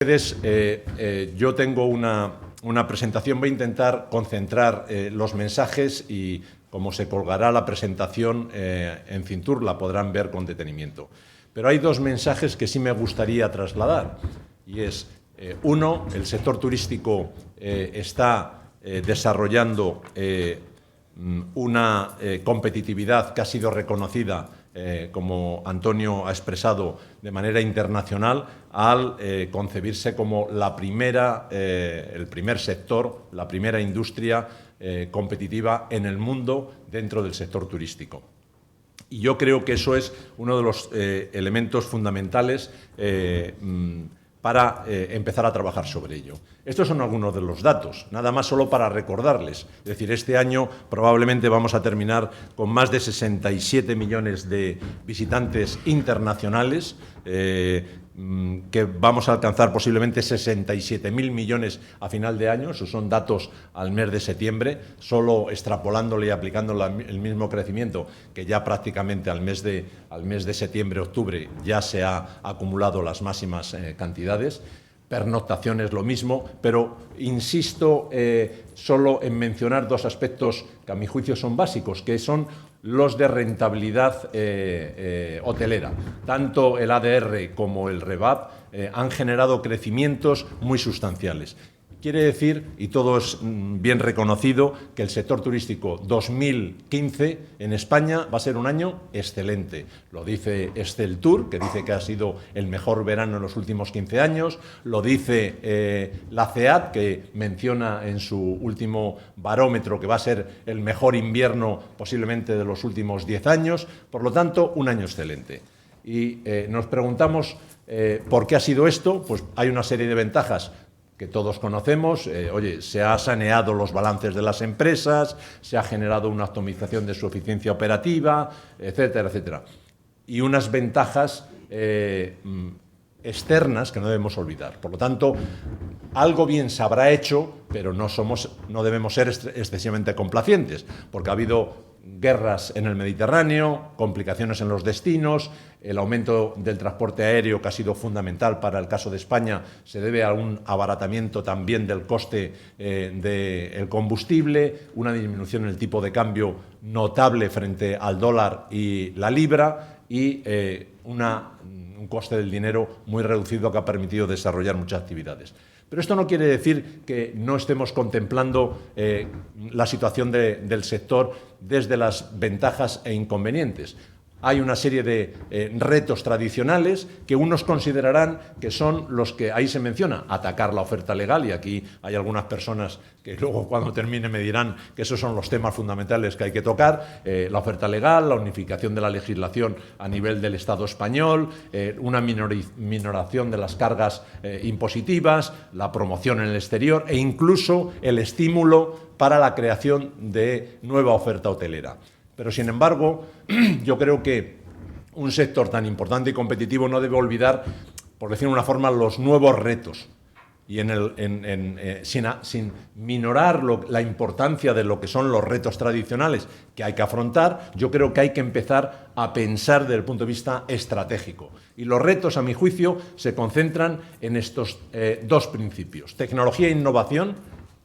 Yo tengo una presentación, voy a intentar concentrar los mensajes y como se colgará la presentación en Cintur la podrán ver con detenimiento. Pero hay dos mensajes que sí me gustaría trasladar y es, uno, el sector turístico está desarrollando una competitividad que ha sido reconocida como Antonio ha expresado de manera internacional, al concebirse como el primer sector, la primera industria competitiva en el mundo dentro del sector turístico. Y yo creo que eso es uno de los elementos fundamentales para empezar a trabajar sobre ello. Estos son algunos de los datos, nada más solo para recordarles. Es decir, este año probablemente vamos a terminar con más de 67 millones de visitantes internacionales, que vamos a alcanzar posiblemente 67.000 millones a final de año. Esos son datos al mes de septiembre, solo extrapolándole y aplicando el mismo crecimiento que ya prácticamente al mes de septiembre-octubre ya se ha acumulado las máximas cantidades. Pernoctaciones lo mismo, pero insisto solo en mencionar dos aspectos que a mi juicio son básicos, que son los de rentabilidad hotelera. Tanto el ADR como el REVAP han generado crecimientos muy sustanciales. Quiere decir, y todo es bien reconocido, que el sector turístico 2015 en España va a ser un año excelente. Lo dice Exceltour, que dice que ha sido el mejor verano en los últimos 15 años. Lo dice la CEAT, que menciona en su último barómetro que va a ser el mejor invierno posiblemente de los últimos 10 años. Por lo tanto, un año excelente. Y nos preguntamos ¿por qué ha sido esto? Pues hay una serie de ventajas que todos conocemos. Oye, se han saneado los balances de las empresas, se ha generado una optimización de su eficiencia operativa, etcétera, etcétera. Y unas ventajas externas que no debemos olvidar. Por lo tanto, algo bien se habrá hecho, pero no debemos ser excesivamente complacientes, porque ha habido guerras en el Mediterráneo, complicaciones en los destinos, el aumento del transporte aéreo, que ha sido fundamental para el caso de España, se debe a un abaratamiento también del coste del combustible, una disminución en el tipo de cambio notable frente al dólar y la libra y un coste del dinero muy reducido que ha permitido desarrollar muchas actividades. Pero esto no quiere decir que no estemos contemplando la situación del sector desde las ventajas e inconvenientes. Hay una serie de retos tradicionales que unos considerarán que son los que ahí se menciona, atacar la oferta legal, y aquí hay algunas personas que luego cuando termine me dirán que esos son los temas fundamentales que hay que tocar, la oferta legal, la unificación de la legislación a nivel del Estado español, una minoración de las cargas impositivas, la promoción en el exterior e incluso el estímulo para la creación de nueva oferta hotelera. Pero, sin embargo, yo creo que un sector tan importante y competitivo no debe olvidar, por decir de una forma, los nuevos retos. Y sin minorar la importancia de lo que son los retos tradicionales que hay que afrontar, yo creo que hay que empezar a pensar desde el punto de vista estratégico. Y los retos, a mi juicio, se concentran en estos dos principios: tecnología e innovación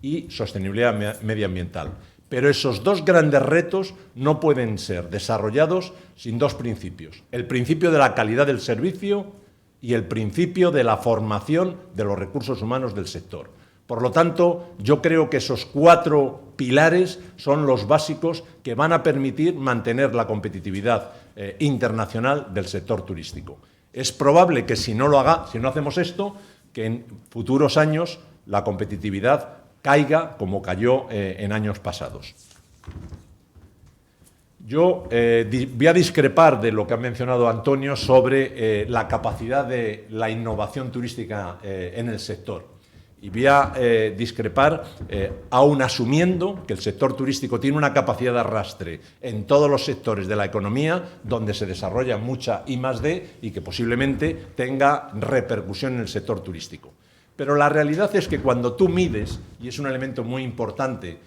y sostenibilidad medioambiental. Pero esos dos grandes retos no pueden ser desarrollados sin dos principios: el principio de la calidad del servicio y el principio de la formación de los recursos humanos del sector. Por lo tanto, yo creo que esos cuatro pilares son los básicos que van a permitir mantener la competitividad internacional del sector turístico. Es probable que si no hacemos esto, que en futuros años la competitividad caiga como cayó en años pasados. Yo voy a discrepar de lo que ha mencionado Antonio sobre la capacidad de la innovación turística en el sector. Y voy a discrepar aún asumiendo que el sector turístico tiene una capacidad de arrastre en todos los sectores de la economía donde se desarrolla mucha I+D y que posiblemente tenga repercusión en el sector turístico. Pero la realidad es que cuando tú mides, y es un elemento muy importante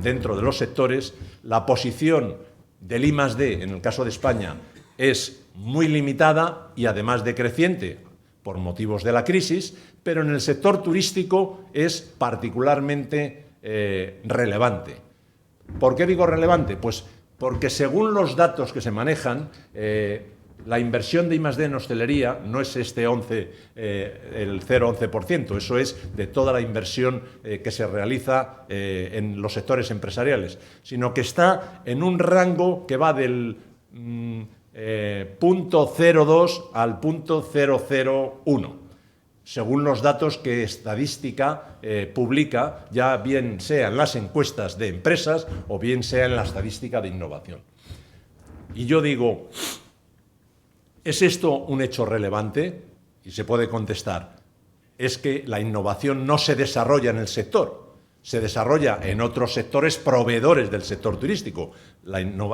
dentro de los sectores, la posición del I+D, en el caso de España, es muy limitada y además decreciente. por motivos de la crisis, pero en el sector turístico es particularmente relevante. ¿Por qué digo relevante? Pues porque según los datos que se manejan, la inversión de I+D en hostelería no es el 0,11%, eso es de toda la inversión que se realiza en los sectores empresariales, sino que está en un rango que va del 0,02 al 0,001. Según los datos que Estadística publica, ya bien sea en las encuestas de empresas o bien sea en la estadística de innovación. Y yo digo, ¿es esto un hecho relevante? Y se puede contestar, es que la innovación no se desarrolla en el sector, se desarrolla en otros sectores proveedores del sector turístico.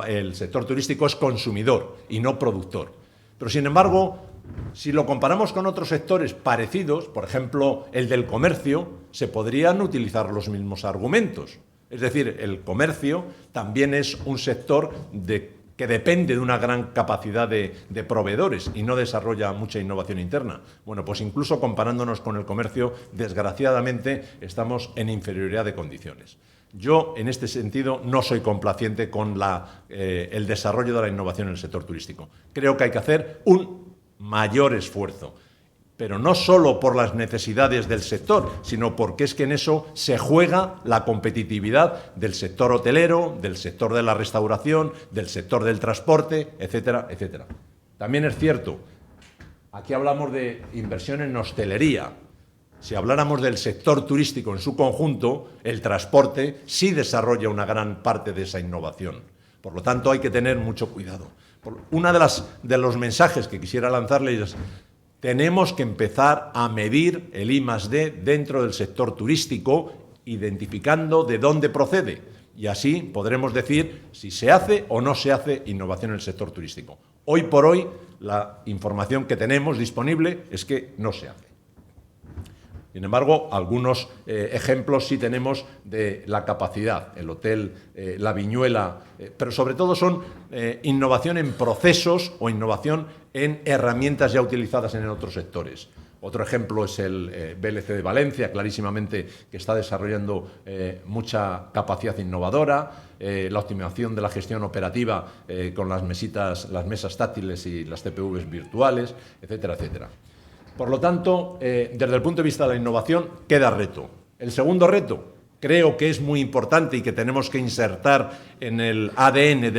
El sector turístico es consumidor y no productor. Pero, sin embargo, si lo comparamos con otros sectores parecidos, por ejemplo, el del comercio, se podrían utilizar los mismos argumentos. Es decir, el comercio también es un sector que depende de una gran capacidad de proveedores y no desarrolla mucha innovación interna. Bueno, pues incluso comparándonos con el comercio, desgraciadamente, estamos en inferioridad de condiciones. Yo, en este sentido, no soy complaciente con el desarrollo de la innovación en el sector turístico. Creo que hay que hacer un mayor esfuerzo, pero no solo por las necesidades del sector, sino porque es que en eso se juega la competitividad del sector hotelero, del sector de la restauración, del sector del transporte, etcétera, etcétera. También es cierto, aquí hablamos de inversión en hostelería. Si habláramos del sector turístico en su conjunto, el transporte sí desarrolla una gran parte de esa innovación. Por lo tanto, hay que tener mucho cuidado. Uno de los mensajes que quisiera lanzarles es: tenemos que empezar a medir el I+D dentro del sector turístico, identificando de dónde procede. Y así podremos decir si se hace o no se hace innovación en el sector turístico. Hoy por hoy, la información que tenemos disponible es que no se hace. Sin embargo, algunos ejemplos sí tenemos de la capacidad. El hotel, la viñuela, pero sobre todo son innovación en procesos o innovación en herramientas ya utilizadas en otros sectores. Otro ejemplo es el VLC de Valencia, clarísimamente, que está desarrollando mucha capacidad innovadora, la optimización de la gestión operativa con las mesas táctiles y las TPVs virtuales, etcétera, etcétera. Por lo tanto, desde el punto de vista de la innovación, queda reto. El segundo reto, creo que es muy importante y que tenemos que insertar en el ADN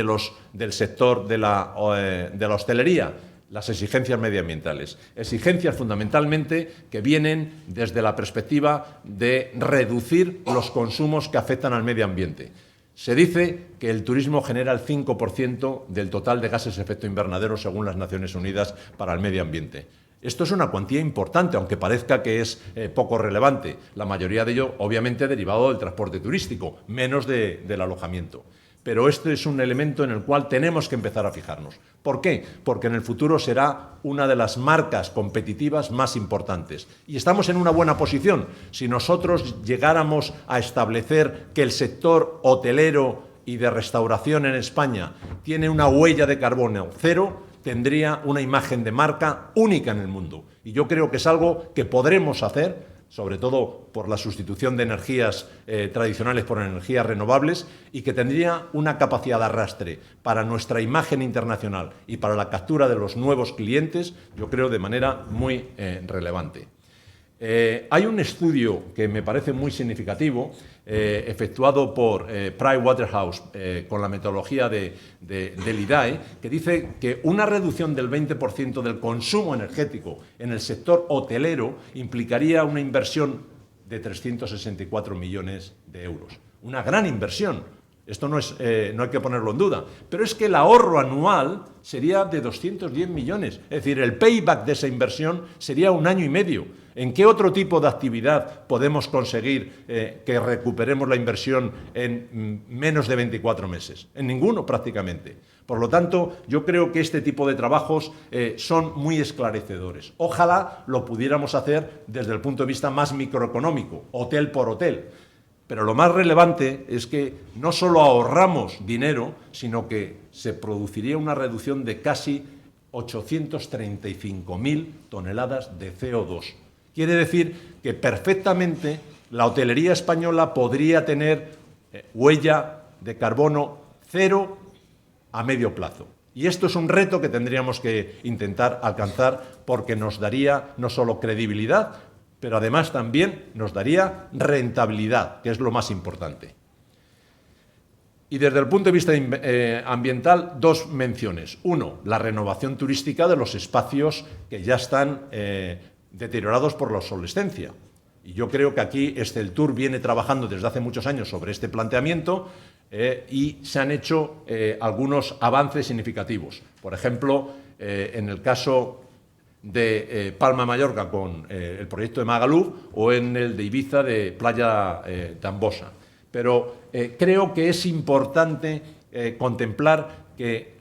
del sector de la hostelería, las exigencias medioambientales. Exigencias fundamentalmente que vienen desde la perspectiva de reducir los consumos que afectan al medio ambiente. Se dice que el turismo genera el 5% del total de gases de efecto invernadero según las Naciones Unidas para el medio ambiente. Esto es una cuantía importante, aunque parezca que es poco relevante. La mayoría de ello, obviamente, derivado del transporte turístico, menos del alojamiento. Pero este es un elemento en el cual tenemos que empezar a fijarnos. ¿Por qué? Porque en el futuro será una de las marcas competitivas más importantes. Y estamos en una buena posición. Si nosotros llegáramos a establecer que el sector hotelero y de restauración en España tiene una huella de carbono cero, tendría una imagen de marca única en el mundo. Y yo creo que es algo que podremos hacer, sobre todo por la sustitución de energías tradicionales por energías renovables, y que tendría una capacidad de arrastre para nuestra imagen internacional y para la captura de los nuevos clientes, yo creo de manera muy relevante. Hay un estudio que me parece muy significativo, efectuado por Pricewaterhouse con la metodología del IDAE, que dice que una reducción del 20% del consumo energético en el sector hotelero implicaría una inversión de 364 millones de euros. Una gran inversión. Esto no hay que ponerlo en duda. Pero es que el ahorro anual sería de 210 millones. Es decir, el payback de esa inversión sería 1 año y medio. ¿En qué otro tipo de actividad podemos conseguir que recuperemos la inversión en menos de 24 meses? En ninguno, prácticamente. Por lo tanto, yo creo que este tipo de trabajos son muy esclarecedores. Ojalá lo pudiéramos hacer desde el punto de vista más microeconómico, hotel por hotel. Pero lo más relevante es que no solo ahorramos dinero, sino que se produciría una reducción de casi 835.000 toneladas de CO2. Quiere decir que perfectamente la hotelería española podría tener huella de carbono cero a medio plazo. Y esto es un reto que tendríamos que intentar alcanzar porque nos daría no solo credibilidad, pero además también nos daría rentabilidad, que es lo más importante. Y desde el punto de vista ambiental, dos menciones. Uno, la renovación turística de los espacios que ya están deteriorados por la obsolescencia. Y yo creo que aquí Esceltur viene trabajando desde hace muchos años sobre este planteamiento y se han hecho algunos avances significativos. Por ejemplo, en el caso de Palma de Mallorca con el proyecto de Magaluf o en el de Ibiza de Playa Tambosa. Pero creo que es importante contemplar que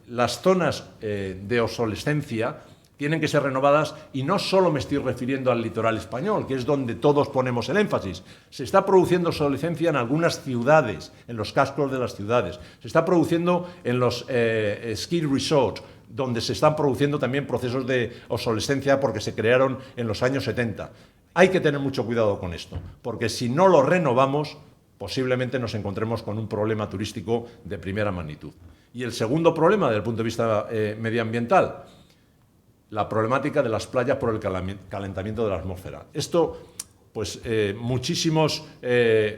las zonas de obsolescencia tienen que ser renovadas y no solo me estoy refiriendo al litoral español, que es donde todos ponemos el énfasis. Se está produciendo obsolescencia en algunas ciudades, en los cascos de las ciudades. Se está produciendo en los ski resorts, donde se están produciendo también procesos de obsolescencia porque se crearon en los años 70. Hay que tener mucho cuidado con esto, porque si no lo renovamos, posiblemente nos encontremos con un problema turístico de primera magnitud. Y el segundo problema, desde el punto de vista medioambiental, la problemática de las playas por el calentamiento de la atmósfera. Esto, pues muchísimos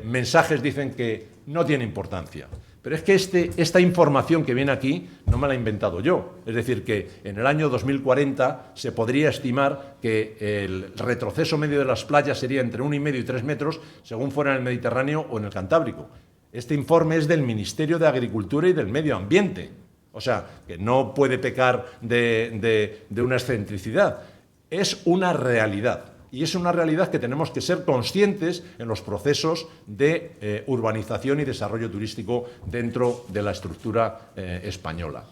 mensajes dicen que no tiene importancia. Pero es que esta información que viene aquí no me la he inventado yo. Es decir, que en el año 2040 se podría estimar que el retroceso medio de las playas sería entre 1,5 y 3 metros, según fuera en el Mediterráneo o en el Cantábrico. Este informe es del Ministerio de Agricultura y del Medio Ambiente. O sea, que no puede pecar de una excentricidad. Es una realidad. Y es una realidad que tenemos que ser conscientes en los procesos de urbanización y desarrollo turístico dentro de la estructura española.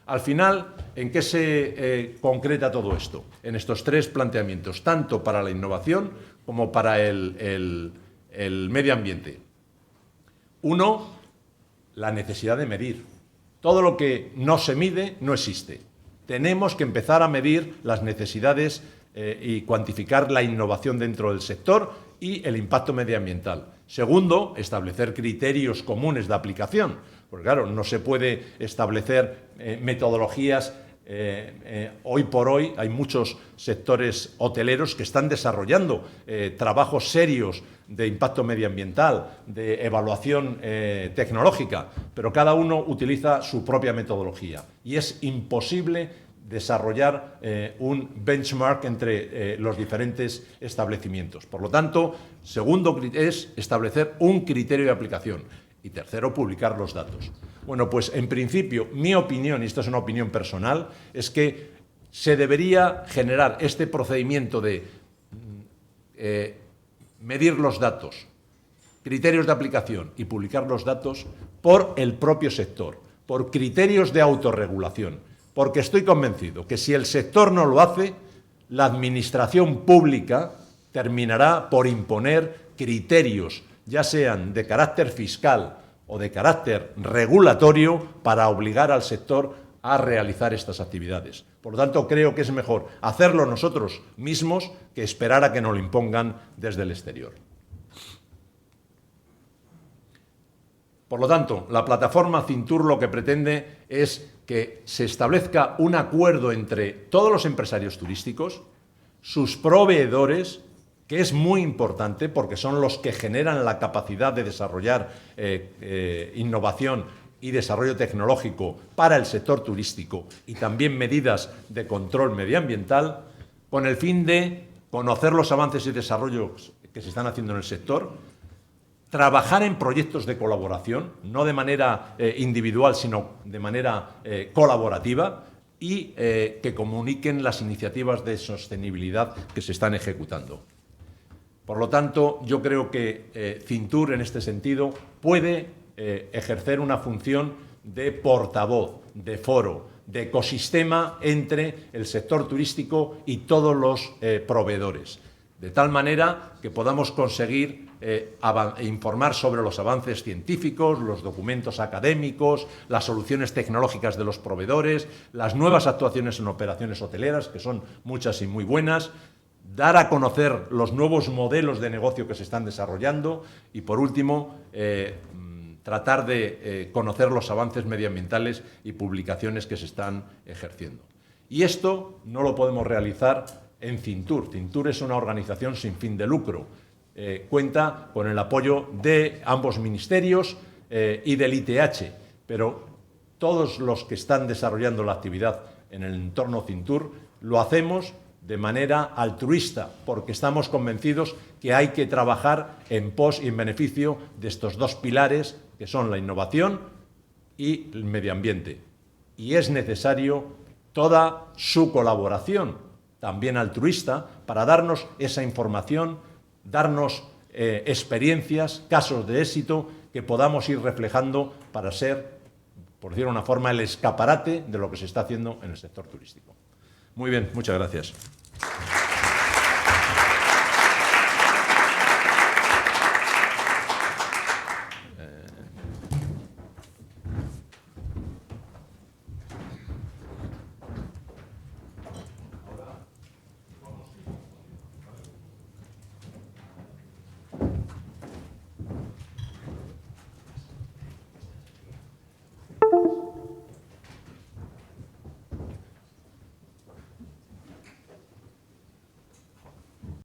Al final, ¿en qué se concreta todo esto? En estos tres planteamientos, tanto para la innovación como para el medio ambiente. Uno, la necesidad de medir. Todo lo que no se mide no existe. Tenemos que empezar a medir las necesidades y cuantificar la innovación dentro del sector y el impacto medioambiental. Segundo, establecer criterios comunes de aplicación. Porque claro, no se puede establecer metodologías. Hoy por hoy hay muchos sectores hoteleros que están desarrollando trabajos serios de impacto medioambiental, de evaluación tecnológica, pero cada uno utiliza su propia metodología y es imposible desarrollar un benchmark entre los diferentes establecimientos. Por lo tanto, segundo es establecer un criterio de aplicación y tercero, publicar los datos. Bueno, pues en principio, mi opinión, y esto es una opinión personal, es que se debería generar este procedimiento de medir los datos, criterios de aplicación y publicar los datos por el propio sector, por criterios de autorregulación, porque estoy convencido que si el sector no lo hace, la administración pública terminará por imponer criterios, ya sean de carácter fiscal o de carácter regulatorio, para obligar al sector a realizar estas actividades. Por lo tanto, creo que es mejor hacerlo nosotros mismos que esperar a que nos lo impongan desde el exterior. Por lo tanto, la plataforma Cintur lo que pretende es que se establezca un acuerdo entre todos los empresarios turísticos, sus proveedores, que es muy importante porque son los que generan la capacidad de desarrollar innovación y desarrollo tecnológico para el sector turístico y también medidas de control medioambiental, con el fin de conocer los avances y desarrollos que se están haciendo en el sector, trabajar en proyectos de colaboración, no de manera individual, sino de manera colaborativa, y que comuniquen las iniciativas de sostenibilidad que se están ejecutando. Por lo tanto, yo creo que Cintur, en este sentido, puede ejercer una función de portavoz, de foro, de ecosistema entre el sector turístico y todos los proveedores. de tal manera que podamos conseguir informar sobre los avances científicos, los documentos académicos, las soluciones tecnológicas de los proveedores, las nuevas actuaciones en operaciones hoteleras, que son muchas y muy buenas, dar a conocer los nuevos modelos de negocio que se están desarrollando y, por último, tratar de conocer los avances medioambientales y publicaciones que se están ejerciendo. Y esto no lo podemos realizar en Cintur. Cintur es una organización sin fin de lucro. Cuenta con el apoyo de ambos ministerios y del ITH, pero todos los que están desarrollando la actividad en el entorno Cintur lo hacemos de manera altruista, porque estamos convencidos que hay que trabajar en pos y en beneficio de estos dos pilares, que son la innovación y el medio ambiente. Y es necesario toda su colaboración, también altruista, para darnos esa información, darnos experiencias, casos de éxito que podamos ir reflejando para ser, por decirlo de una forma, el escaparate de lo que se está haciendo en el sector turístico. Muy bien, muchas gracias.